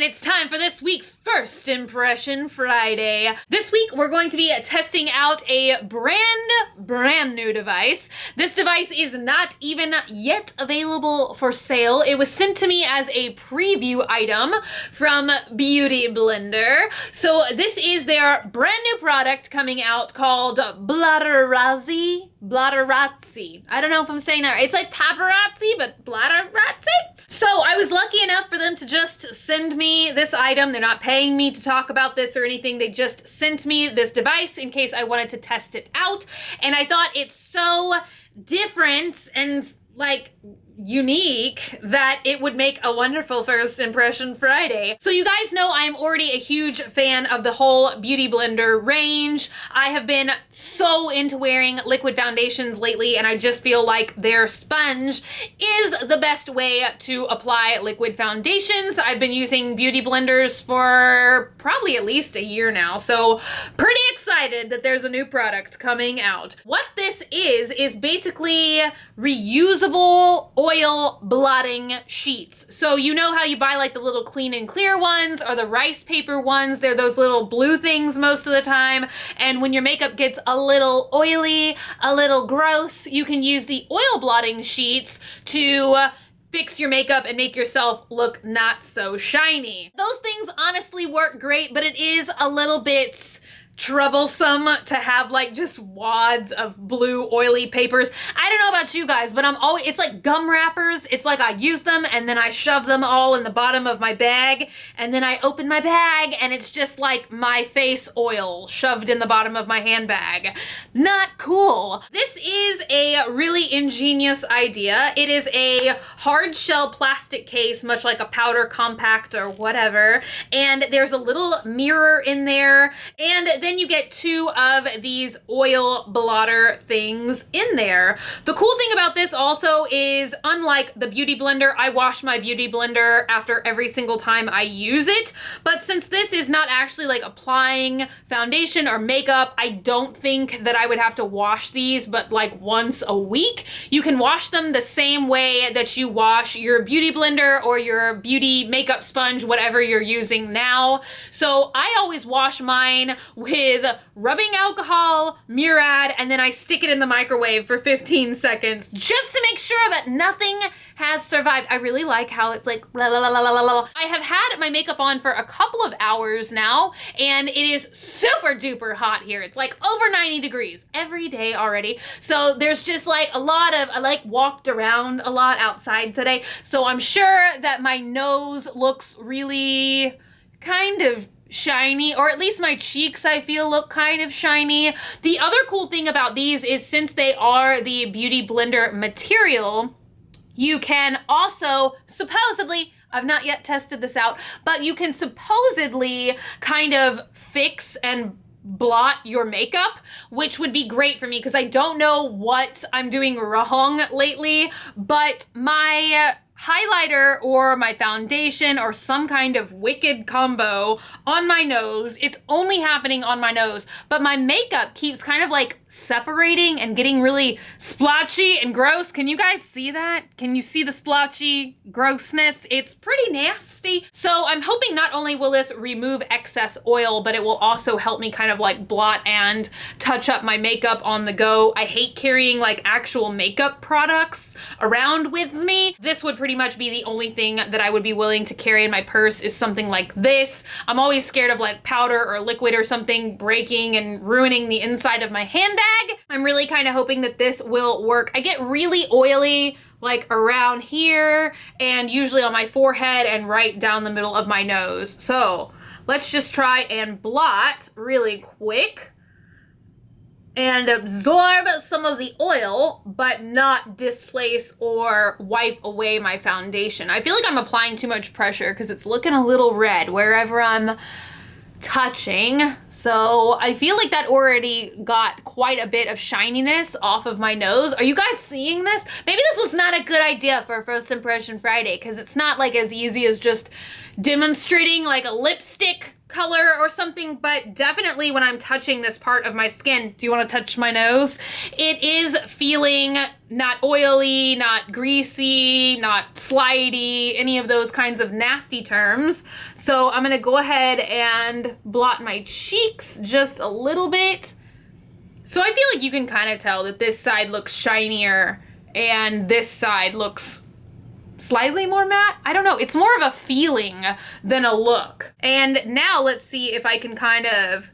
it's time for this week's First Impression Friday. This week, we're going to be testing out a brand new device. This device is not even yet available for sale. It was sent to me as a preview item from Beauty Blender. So this is their brand new product coming out called Blotterazzi. I don't know if I'm saying that right. It's like paparazzi, but Blotterazzi. So I was lucky enough for them to just send me this item. They're not paying me to talk about this or anything. They just sent me this device in case I wanted to test it out. And I thought it's so different and like unique that it would make a wonderful First Impression Friday. So you guys know I'm already a huge fan of the whole Beauty Blender range. I have been so into wearing liquid foundations lately, and I just feel like their sponge is the best way to apply liquid foundations. I've been using Beauty Blenders for probably at least a year now, so pretty excited that there's a new product coming out. What this is basically reusable oil blotting sheets. So you know how you buy like the little clean and clear ones or the rice paper ones? They're those little blue things most of the time. And when your makeup gets a little oily, a little gross, you can use the oil blotting sheets to fix your makeup and make yourself look not so shiny. Those things honestly work great, but it is a little bit troublesome to have like just wads of blue oily papers. I don't know about you guys, but it's like gum wrappers. It's like I use them and then I shove them all in the bottom of my bag, and then I open my bag and it's just like my face oil shoved in the bottom of my handbag. Not cool. This is a really ingenious idea. It is a hard shell plastic case, much like a powder compact or whatever, and there's a little mirror in there, and then you get two of these oil blotter things in there. The cool thing about this also is, unlike the Beauty Blender, I wash my Beauty Blender after every single time I use it. But since this is not actually like applying foundation or makeup, I don't think that I would have to wash these but like once a week. You can wash them the same way that you wash your Beauty Blender or your beauty makeup sponge, whatever you're using now. So I always wash mine with rubbing alcohol, Murad, and then I stick it in the microwave for 15 seconds just to make sure that nothing has survived. I really like how it's like la la la la la la. I have had my makeup on for a couple of hours now, and it is super duper hot here. It's like over 90 degrees every day already. So there's just like a lot of, I like walked around a lot outside today. So I'm sure that my nose looks really kind of shiny, or at least my cheeks I feel look kind of shiny. The other cool thing about these is, since they are the Beauty Blender material, you can also supposedly, I've not yet tested this out, but you can supposedly kind of fix and blot your makeup, which would be great for me because I don't know what I'm doing wrong lately, but my highlighter or my foundation or some kind of wicked combo on my nose, it's only happening on my nose, but my makeup keeps kind of like separating and getting really splotchy and gross. Can you guys see that? Can you see the splotchy grossness? It's pretty nasty. So I'm hoping not only will this remove excess oil, but it will also help me kind of like blot and touch up my makeup on the go. I hate carrying like actual makeup products around with me. This would pretty much be the only thing that I would be willing to carry in my purse, is something like this. I'm always scared of like powder or liquid or something breaking and ruining the inside of my handbag. I'm really kind of hoping that this will work. I get really oily like around here and usually on my forehead and right down the middle of my nose. So let's just try and blot really quick and absorb some of the oil, but not displace or wipe away my foundation. I feel like I'm applying too much pressure because it's looking a little red wherever I'm touching. So I feel like that already got quite a bit of shininess off of my nose. Are you guys seeing this? Maybe this was not a good idea for First Impression Friday, because it's not like as easy as just demonstrating like a lipstick color or something, but definitely when I'm touching this part of my skin, do you want to touch my nose? It is feeling not oily, not greasy, not slidey, any of those kinds of nasty terms. So I'm gonna go ahead and blot my cheeks just a little bit. So I feel like you can kind of tell that this side looks shinier and this side looks slightly more matte. I don't know, it's more of a feeling than a look. And now let's see if I can kind of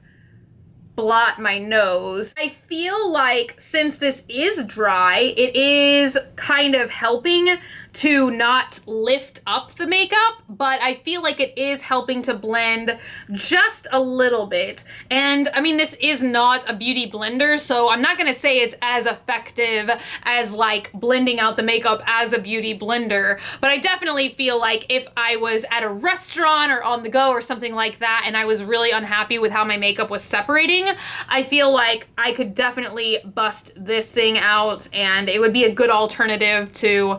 blot my nose. I feel like since this is dry, it is kind of helping to not lift up the makeup, but I feel like it is helping to blend just a little bit. And I mean, this is not a beauty blender, so I'm not gonna say it's as effective as like blending out the makeup as a beauty blender, but I definitely feel like if I was at a restaurant or on the go or something like that and I was really unhappy with how my makeup was separating, I feel like I could definitely bust this thing out and it would be a good alternative to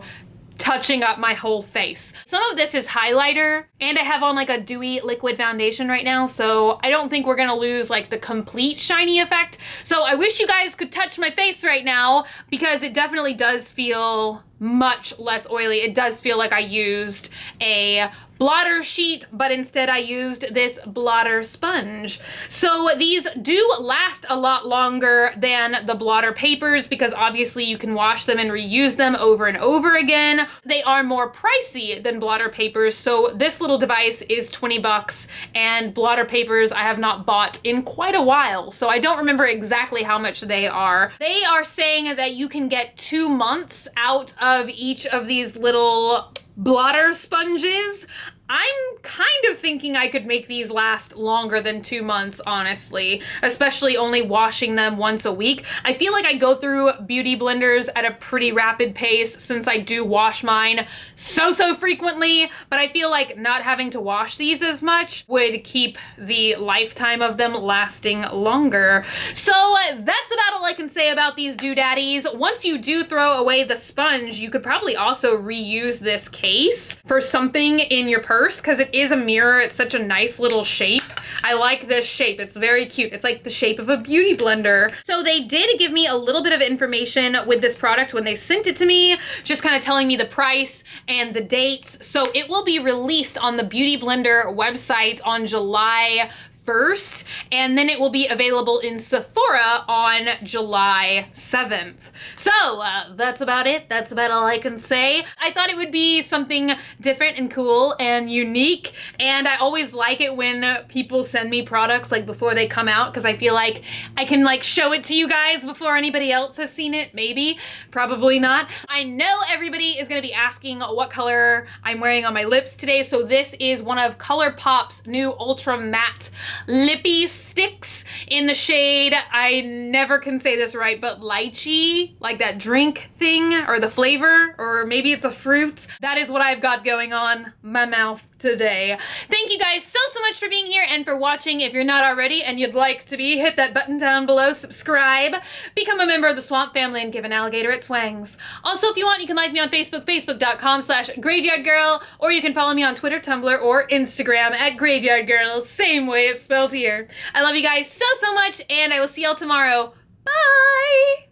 touching up my whole face. Some of this is highlighter and I have on like a dewy liquid foundation right now, so I don't think we're gonna lose like the complete shiny effect. So I wish you guys could touch my face right now because it definitely does feel much less oily. It does feel like I used a blotter sheet, but instead I used this blotter sponge. So these do last a lot longer than the blotter papers because obviously you can wash them and reuse them over and over again. They are more pricey than blotter papers, so this little device is 20 bucks and blotter papers I have not bought in quite a while, so I don't remember exactly how much they are. They are saying that you can get 2 months out of each of these little blotter sponges. I'm kind of thinking I could make these last longer than 2 months, honestly, especially only washing them once a week. I feel like I go through beauty blenders at a pretty rapid pace since I do wash mine so frequently, but I feel like not having to wash these as much would keep the lifetime of them lasting longer. So that's about all I can say about these doodaddies. Once you do throw away the sponge, you could probably also reuse this case for something in your purse because it is a mirror. It's such a nice little shape. I like this shape. It's very cute. It's like the shape of a beauty blender. So they did give me a little bit of information with this product when they sent it to me, just kind of telling me the price and the dates. So it will be released on the Beauty Blender website on July 1st, and then it will be available in Sephora on July 7th. So that's about it. That's about all I can say. I thought it would be something different and cool and unique, and I always like it when people send me products like before they come out because I feel like I can like show it to you guys before anybody else has seen it. Maybe, probably not. I know everybody is gonna be asking what color I'm wearing on my lips today, so this is one of ColourPop's new Ultra Matte lippy sticks in the shade, I never can say this right, but lychee, like that drink thing or the flavor, or maybe it's a fruit. That is what I've got going on my mouth today. Thank you guys so much for being here and for watching. If you're not already and you'd like to be, hit that button down below, subscribe, become a member of the Swamp Family, and give an alligator its wangs. Also, if you want, you can like me on Facebook, facebook.com/graveyardgirl, or you can follow me on Twitter, Tumblr, or Instagram at graveyardgirl, same way it's spelled here. I love you guys so much, and I will see y'all tomorrow. Bye!